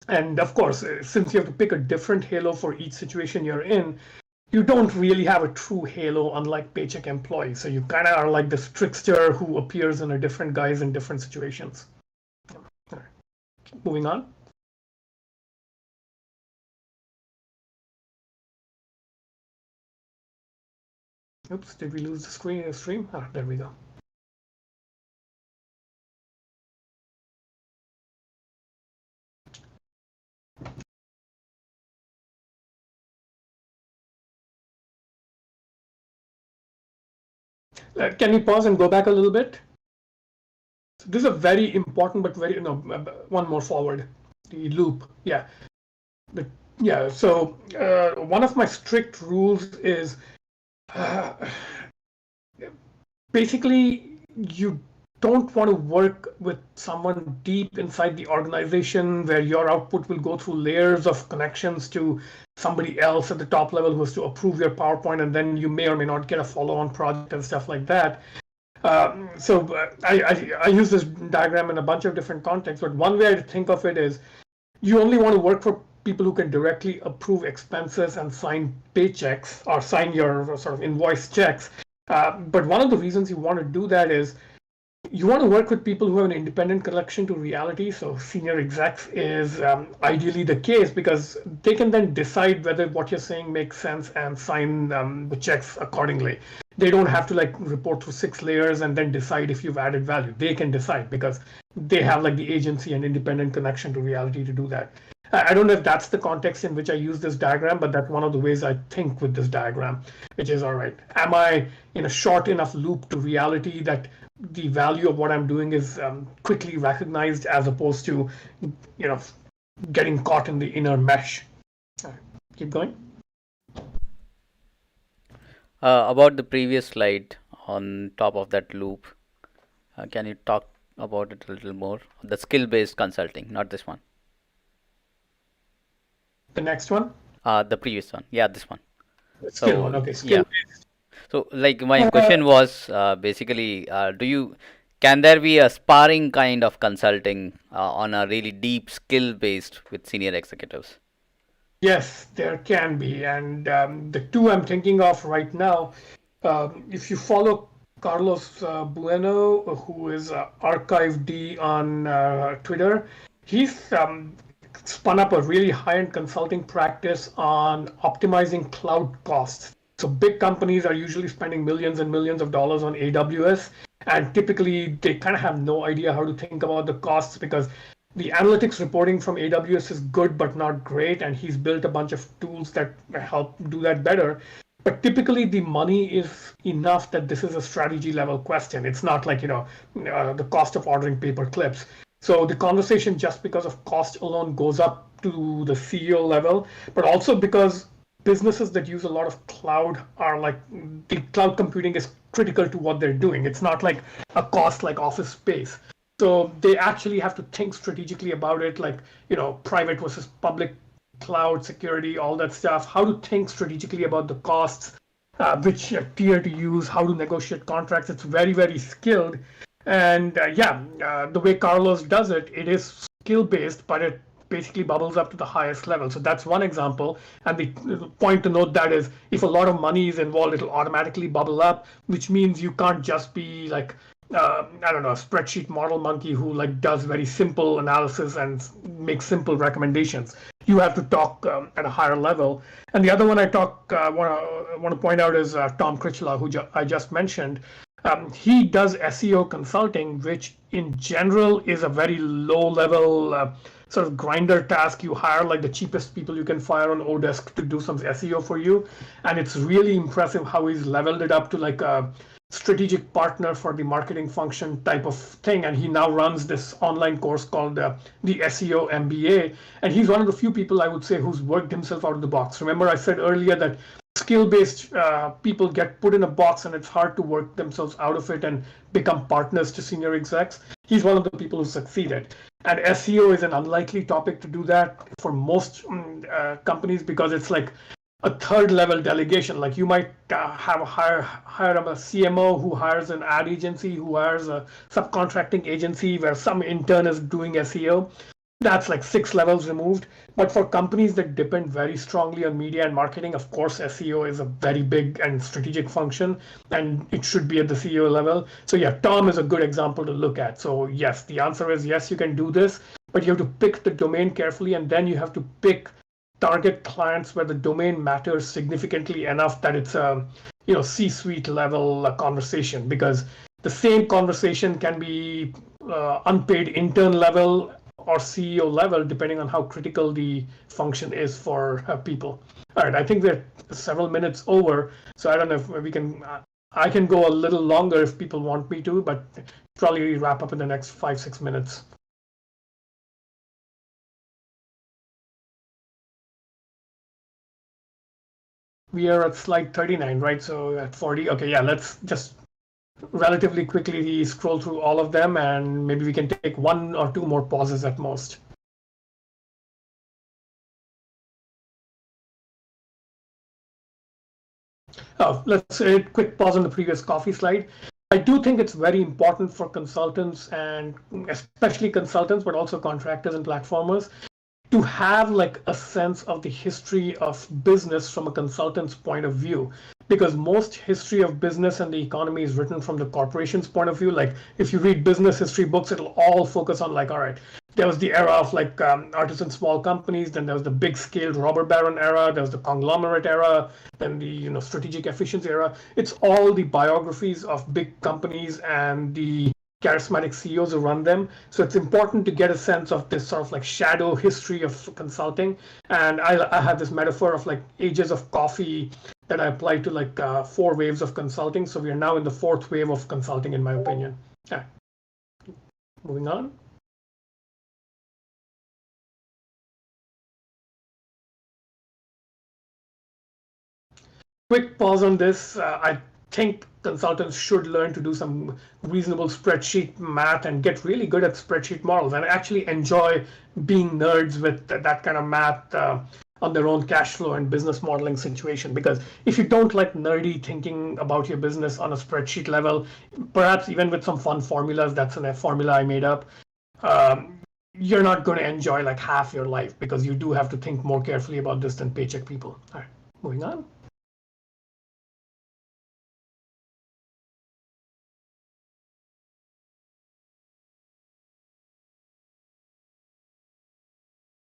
G: And of course, since you have to pick a different halo for each situation you're in, you don't really have a true halo, unlike paycheck employees. So you kind of are like this trickster who appears in a different guise in different situations. Moving on. Oops, did we lose the stream? Ah, there we go. Can we pause and go back a little bit? So this is a very important, but very, one more forward, the loop. Yeah. So one of my strict rules is basically you don't want to work with someone deep inside the organization where your output will go through layers of connections to somebody else at the top level who has to approve your PowerPoint, and then you may or may not get a follow-on project and stuff like that. I use this diagram in a bunch of different contexts, but one way to think of it is you only want to work for people who can directly approve expenses and sign paychecks or sign your sort of invoice checks. But one of the reasons you want to do that is you want to work with people who have an independent connection to reality. So senior execs is ideally the case, because they can then decide whether what you're saying makes sense and sign the checks accordingly. They don't have to like report through 6 layers and then decide if you've added value. They can decide because they have like the agency and independent connection to reality to do that. I don't know if that's the context in which I use this diagram, but that's one of the ways I think with this diagram, which is, all right, am I in a short enough loop to reality that the value of what I'm doing is quickly recognized, as opposed to, getting caught in the inner mesh? Keep going.
H: About the previous slide on top of that loop, can you talk about it a little more? The skill-based consulting, not this one.
G: The next one?
H: The previous one. Yeah, this one.
G: Skill one. Okay. Skill-based.
H: Yeah. So, like, my question was basically, can there be a sparring kind of consulting on a really deep skill-based with senior executives?
G: Yes, there can be, and the two I'm thinking of right now, if you follow Carlos Bueno, who is ArchiveD on Twitter, he's spun up a really high-end consulting practice on optimizing cloud costs. So big companies are usually spending millions and millions of dollars on AWS, and typically they kind of have no idea how to think about the costs, because the analytics reporting from AWS is good but not great, and he's built a bunch of tools that help do that better. But typically the money is enough that this is a strategy level question. It's not like, the cost of ordering paper clips. So the conversation, just because of cost alone, goes up to the CEO level, but also because businesses that use a lot of cloud are like, the cloud computing is critical to what they're doing. It's not like a cost like office space. So they actually have to think strategically about it, like, private versus public cloud security, all that stuff, how to think strategically about the costs, which tier to use, how to negotiate contracts. It's very, very skilled. And the way Carlos does it, it is skill-based, but it basically bubbles up to the highest level. So that's one example. And the point to note that is, if a lot of money is involved, it'll automatically bubble up, which means you can't just be like, a spreadsheet model monkey who like does very simple analysis and makes simple recommendations. You have to talk at a higher level. And the other one I want to point out is Tom Critchlow, who I just mentioned. He does SEO consulting, which in general is a very low level sort of grinder task. You hire like the cheapest people you can fire on Odesk to do some SEO for you. And it's really impressive how he's leveled it up to like a strategic partner for the marketing function type of thing. And he now runs this online course called the SEO MBA. And he's one of the few people, I would say, who's worked himself out of the box. Remember, I said earlier that skill-based people get put in a box and it's hard to work themselves out of it and become partners to senior execs. He's one of the people who succeeded. And SEO is an unlikely topic to do that for most companies, because it's like a third level delegation. Like you might have hire a CMO who hires an ad agency, who hires a subcontracting agency where some intern is doing SEO. That's like 6 levels removed. But for companies that depend very strongly on media and marketing, of course, SEO is a very big and strategic function, and it should be at the CEO level. So yeah, Tom is a good example to look at. So yes, the answer is yes, you can do this, but you have to pick the domain carefully, and then you have to pick target clients where the domain matters significantly enough that it's a C-suite level conversation, because the same conversation can be unpaid intern level or CEO level, depending on how critical the function is for people. All right, I think we're several minutes over, so I don't know if we can. I can go a little longer if people want me to, but probably wrap up in the next 5-6 minutes. We are at slide 39, right? So at 40. Okay, yeah, let's just relatively quickly scroll through all of them, and maybe we can take 1 or 2 more pauses at most. Oh, let's quick pause on the previous coffee slide. I do think it's very important for consultants, and especially consultants, but also contractors and platformers, to have like a sense of the history of business from a consultant's point of view, because most history of business and the economy is written from the corporation's point of view. Like if you read business history books, it'll all focus on like, all right, there was the era of like artisan small companies, then there was the big scaled robber baron era, there was the conglomerate era, then the strategic efficiency era. It's all the biographies of big companies and the charismatic CEOs who run them. So it's important to get a sense of this sort of like shadow history of consulting. And I have this metaphor of like ages of coffee that I apply to like 4 waves of consulting. So we are now in the 4th wave of consulting, in my opinion. Yeah. Moving on. Quick pause on this. I think consultants should learn to do some reasonable spreadsheet math and get really good at spreadsheet models, and actually enjoy being nerds with that kind of math on their own cash flow and business modeling situation. Because if you don't like nerdy thinking about your business on a spreadsheet level, perhaps even with some fun formulas, that's a formula I made up, you're not going to enjoy like half your life, because you do have to think more carefully about this than paycheck people. All right, moving on.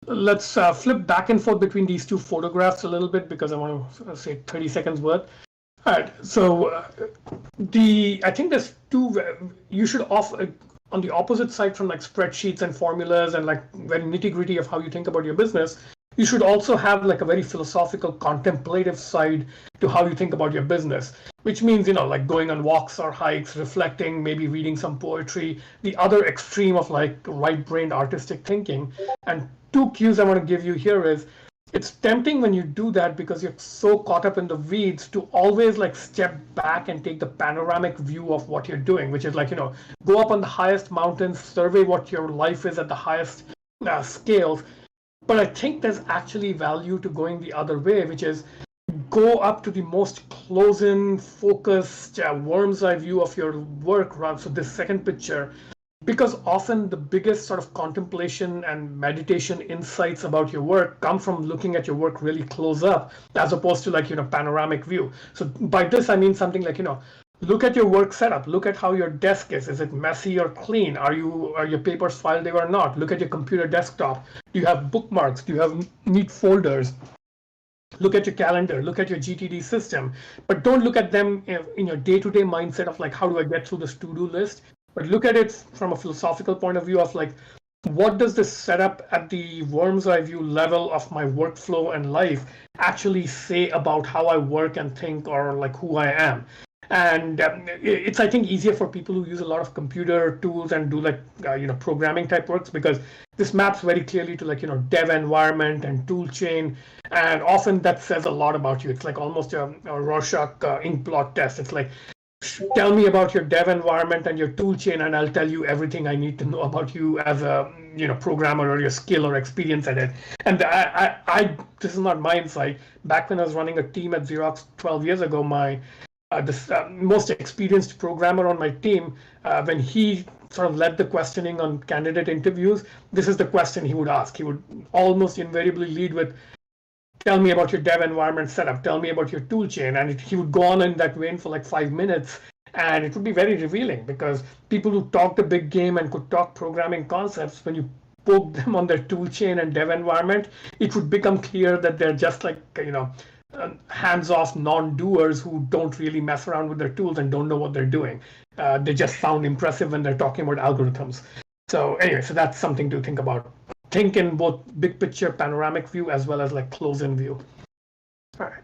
G: Let's flip back and forth between these 2 photographs a little bit, because I want to say 30 seconds worth. All right, so I think there's 2. You should on the opposite side from like spreadsheets and formulas and like very nitty-gritty of how you think about your business, you should also have like a very philosophical, contemplative side to how you think about your business, which means, like going on walks or hikes, reflecting, maybe reading some poetry, the other extreme of like right-brained artistic thinking. And 2 cues I want to give you here is, it's tempting when you do that, because you're so caught up in the weeds, to always like step back and take the panoramic view of what you're doing, which is like, go up on the highest mountains, survey what your life is at the highest scales. But I think there's actually value to going the other way, which is go up to the most close-in, focused, worm's eye view of your work. So this second picture, because often the biggest sort of contemplation and meditation insights about your work come from looking at your work really close up, as opposed to like, panoramic view. So by this, I mean something like, look at your work setup. Look at how your desk is. Is it messy or clean? Are your papers filed there or not? Look at your computer desktop. Do you have bookmarks? Do you have neat folders? Look at your calendar. Look at your GTD system. But don't look at them in your day-to-day mindset of like, how do I get through this to-do list? But look at it from a philosophical point of view of like, what does this setup at the worm's eye view level of my workflow and life actually say about how I work and think, or like who I am? And it's, I think, easier for people who use a lot of computer tools and do like, programming type works, because this maps very clearly to like, dev environment and tool chain. And often that says a lot about you. It's like almost a Rorschach ink blot test. It's like, tell me about your dev environment and your tool chain, and I'll tell you everything I need to know about you as a programmer, or your skill or experience at it. And this is not my insight. Back when I was running a team at Xerox 12 years ago, my the most experienced programmer on my team, when he sort of led the questioning on candidate interviews, this is the question he would ask. He would almost invariably lead with, tell me about your dev environment setup, tell me about your tool chain. And he would go on in that vein for like 5 minutes. And it would be very revealing, because people who talked a big game and could talk programming concepts, when you poke them on their tool chain and dev environment, it would become clear that they're just like, hands-off non-doers who don't really mess around with their tools and don't know what they're doing. They just sound impressive when they're talking about algorithms. So anyway, so that's something to think about. Think in both big picture panoramic view as well as like close-in view. All right.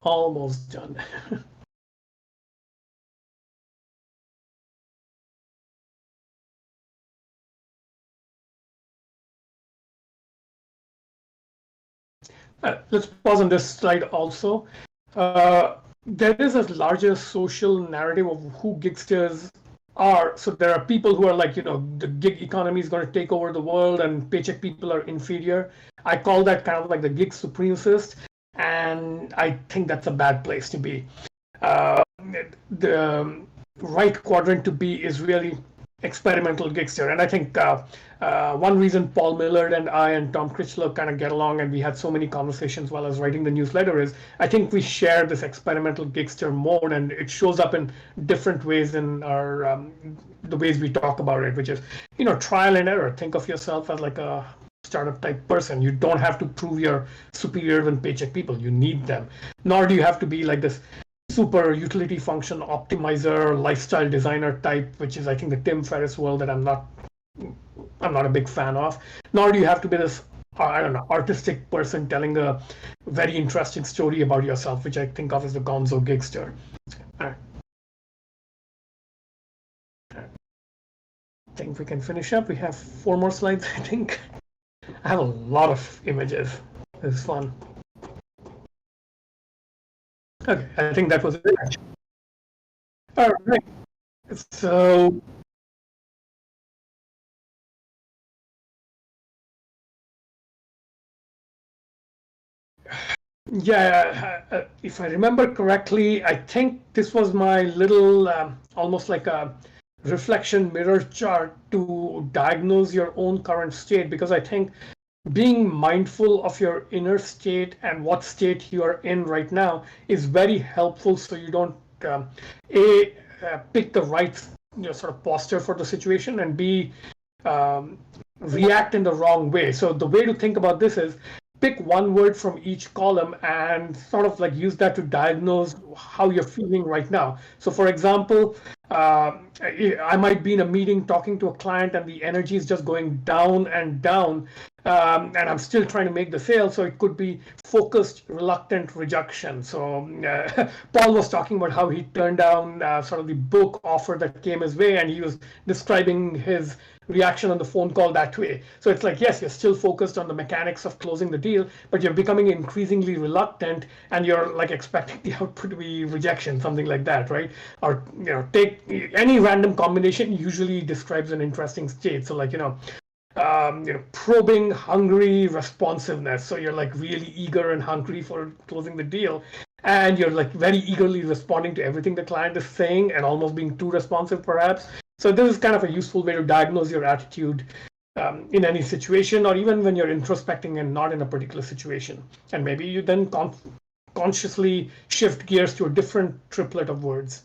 G: Almost done. Let's pause on this slide also. There is a larger social narrative of who gigsters are. So there are people who are like, the gig economy is going to take over the world and paycheck people are inferior. I call that kind of like the gig supremacist. And I think that's a bad place to be. The right quadrant to be is really experimental gigster. And I think one reason Paul Millard and I and Tom Critchlow kind of get along, and we had so many conversations while I was writing the newsletter, is I think we share this experimental gigster mode, and it shows up in different ways in our the ways we talk about it, which is trial and error. Think of yourself as like a startup type person. You don't have to prove you're superior than paycheck people. You need them. Nor do you have to be like this super utility function optimizer, lifestyle designer type, which is I think the Tim Ferriss world that I'm not a big fan of. Nor do you have to be this artistic person telling a very interesting story about yourself, which I think of as the gonzo gigster. All right. I think we can finish up. We have 4 more slides, I think. I have a lot of images. This is fun. Okay, I think that was it. All right. So yeah, if I remember correctly, I think this was my little almost like a reflection mirror chart to diagnose your own current state, because I think being mindful of your inner state and what state you are in right now is very helpful, so you don't pick the right sort of posture for the situation, and b react in the wrong way. So the way to think about this is pick one word from each column and sort of like use that to diagnose how you're feeling right now. So for example, I might be in a meeting talking to a client and the energy is just going down and down, and I'm still trying to make the sale. So it could be focused, reluctant rejection. So Paul was talking about how he turned down sort of the book offer that came his way, and he was describing his reaction on the phone call that way. So it's like, yes, you're still focused on the mechanics of closing the deal, but you're becoming increasingly reluctant, and you're like expecting the output to be rejection, something like that, right? Or take any random combination usually describes an interesting state. So like probing, hungry, responsiveness. So you're like really eager and hungry for closing the deal, and you're like very eagerly responding to everything the client is saying and almost being too responsive perhaps. So this is kind of a useful way to diagnose your attitude in any situation, or even when you're introspecting and not in a particular situation. And maybe you then consciously shift gears to a different triplet of words.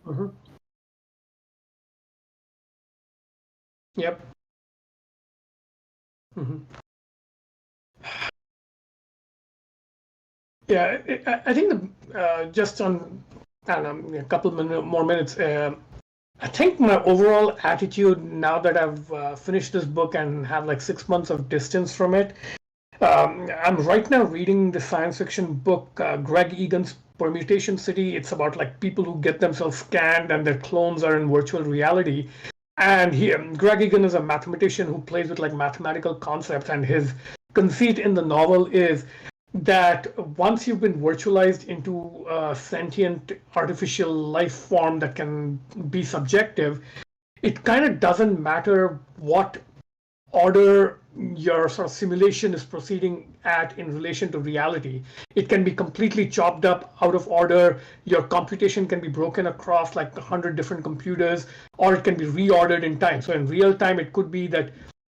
G: Mm-hmm. Yep. Mhm. Yeah, I think just on, I don't know, a couple more minutes. I think my overall attitude now that I've finished this book and have like 6 months of distance from it, I'm right now reading the science fiction book, Greg Egan's Permutation City. It's about like people who get themselves scanned and their clones are in virtual reality. And Greg Egan is a mathematician who plays with like mathematical concepts, and his conceit in the novel is that once you've been virtualized into a sentient artificial life form that can be subjective, it kind of doesn't matter what order your sort of simulation is proceeding at in relation to reality. It can be completely chopped up out of order. Your computation can be broken across like 100 different computers, or it can be reordered in time. So in real time, it could be that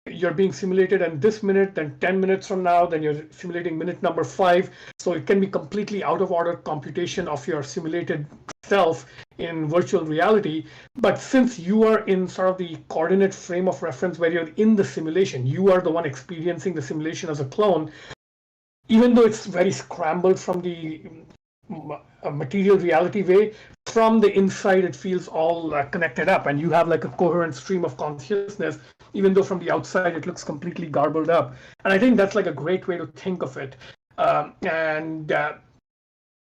G: you're being simulated in this minute, then 10 minutes from now, then you're simulating minute number 5. So it can be completely out of order computation of your simulated self in virtual reality. But since you are in sort of the coordinate frame of reference where you're in the simulation, you are the one experiencing the simulation as a clone, even though it's very scrambled from the material reality way, from the inside it feels all connected up, and you have like a coherent stream of consciousness, even though from the outside it looks completely garbled up. And I think that's like a great way to think of it.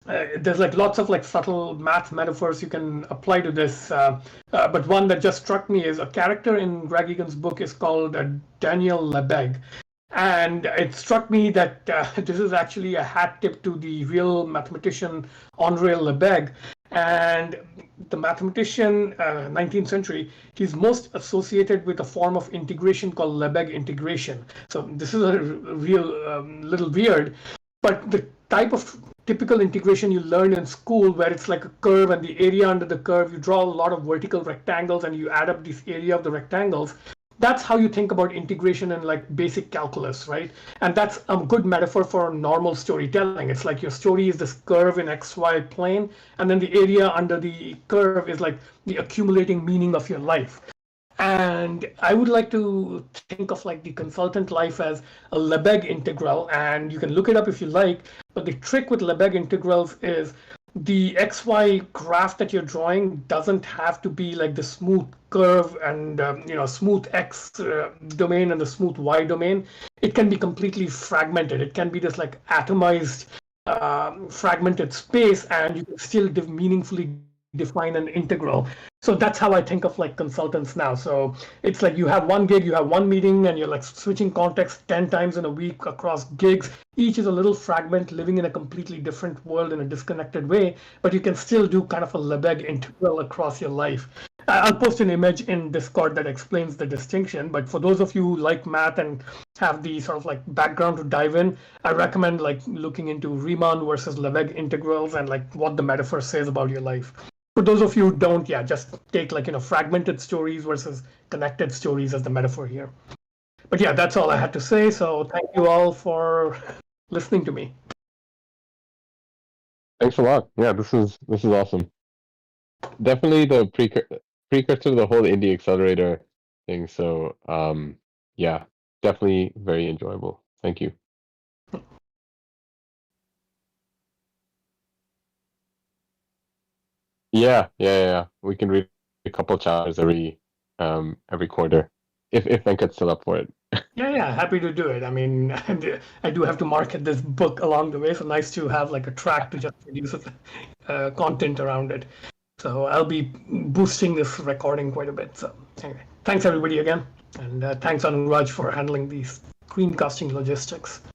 G: There's like lots of like subtle math metaphors you can apply to this, but one that just struck me is a character in Greg Egan's book is called Daniel Lebesgue. And it struck me that this is actually a hat tip to the real mathematician André Lebesgue. And the mathematician, 19th century, he's most associated with a form of integration called Lebesgue integration. So this is a real little weird, but the type of typical integration you learn in school, where it's like a curve and the area under the curve, you draw a lot of vertical rectangles and you add up this area of the rectangles. That's how you think about integration in like basic calculus, right? And that's a good metaphor for normal storytelling. It's like your story is this curve in XY plane, and then the area under the curve is like the accumulating meaning of your life. And I would like to think of like the consultant life as a Lebesgue integral, and you can look it up if you like. But the trick with Lebesgue integrals is the XY graph that you're drawing doesn't have to be like the smooth curve and smooth X domain and the smooth Y domain. It can be completely fragmented. It can be this like atomized, fragmented space, and you can still meaningfully define an integral. So that's how I think of like consultants now. So it's like you have one gig, you have one meeting, and you're like switching context 10 times in a week across gigs. Each is a little fragment living in a completely different world in a disconnected way, but you can still do kind of a Lebesgue integral across your life. I'll post an image in Discord that explains the distinction, but for those of you who like math and have the sort of like background to dive in, I recommend like looking into Riemann versus Lebesgue integrals and like what the metaphor says about your life. For those of you who don't, just take like, fragmented stories versus connected stories as the metaphor here. But yeah, that's all I had to say. So thank you all for listening to me.
D: Thanks a lot. Yeah, this is awesome. Definitely the precursor to the whole indie accelerator thing. So yeah, definitely very enjoyable. Thank you. Yeah. We can read a couple chapters every quarter, if Venkat's still up for it.
G: Yeah, happy to do it. I mean, I do have to market this book along the way, so nice to have like a track to just produce content around it. So I'll be boosting this recording quite a bit. So anyway, thanks everybody again, and thanks Anuraj for handling these screencasting logistics.